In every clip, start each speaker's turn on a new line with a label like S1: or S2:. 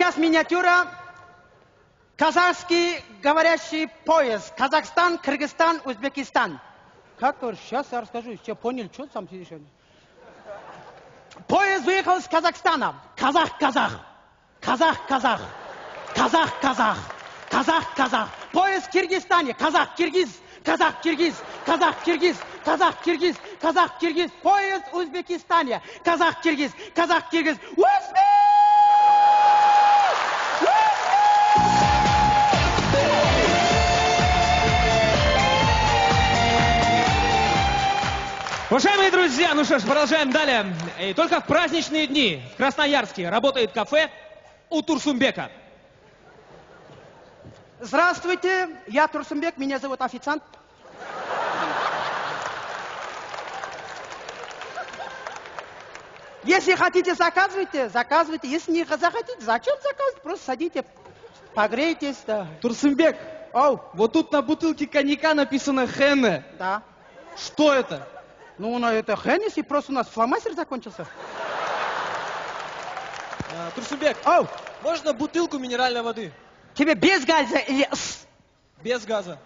S1: Сейчас миниатюра. Казахский говорящий поезд. Казахстан, Кыргызстан, Узбекистан. Как? Сейчас я расскажу. Все поняли, что там сидишь? Поезд выехал из Казахстана. Казах-казах. Казах-казах. Казах-казах. Казах-казах. Поезд в Киргизстане. Казах-киргиз. Казах-киргиз. Казах-киргиз. Казах-киргиз. Казах-киргиз. Поезд в Узбекистане. Казах-киргиз. Казах-киргиз. Узбек!
S2: Уважаемые друзья, ну что ж, продолжаем далее. И только в праздничные дни в Красноярске работает кафе у Турсумбека.
S1: Здравствуйте, я Турсумбек, меня зовут официант. Если хотите, заказывайте, заказывайте. Если не захотите, зачем заказывать? Просто садите, погрейтесь. Да.
S2: Турсумбек, вот тут на бутылке коньяка написано «Хенне».
S1: Да.
S2: Что это?
S1: Ну, это Хеннесси, просто у нас фломастер закончился.
S2: Турсумбек, можно бутылку минеральной воды?
S1: Тебе без газа или с?
S2: Без газа.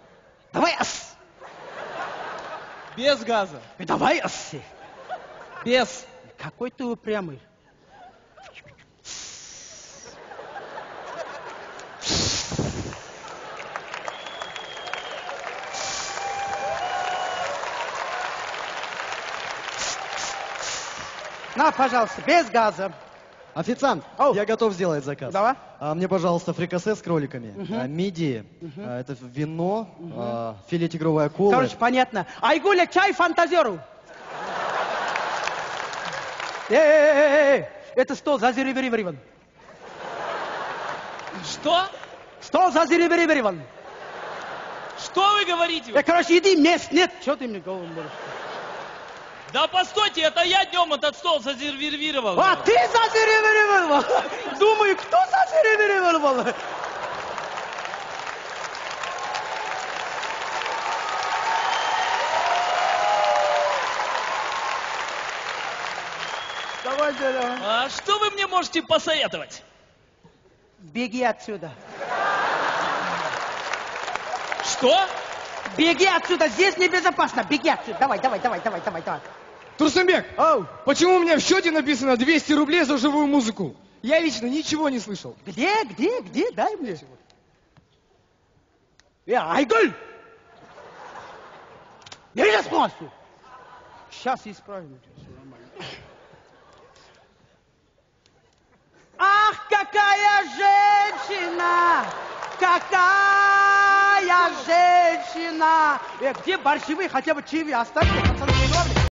S1: Давай с.
S2: Без газа.
S1: Давай с.
S2: Без.
S1: Какой ты упрямый. На, пожалуйста, без газа.
S3: Официант, я готов сделать заказ.
S1: Давай.
S3: Мне, пожалуйста, фрикасе с кроликами, мидии, это вино, филе тигровой акулы.
S1: Короче, понятно. Айгуля, чай фантазеру. Это стол зазереберебереван.
S2: Что?
S1: Стол зазереберебереван.
S2: Что вы говорите?
S1: Короче, иди, мест нет. Что ты мне голову можешь?
S2: Да постойте, это я днем этот стол зазервировал.
S1: А ты зазереберевал? Думаю, кто зазереберевал? Давай,
S2: А что вы мне можете посоветовать?
S1: беги отсюда.
S2: Что?
S1: Беги отсюда, здесь небезопасно. Беги отсюда. Давай.
S4: Турсумбек, почему у меня в счете написано 200 рублей за живую музыку? Я лично ничего не слышал.
S1: Где? Дай мне. Айгуль! Бери расплату. Сейчас исправим. Ах, какая женщина! Какая женщина! Где борщевые, хотя бы чаевые оставьте, пацаны,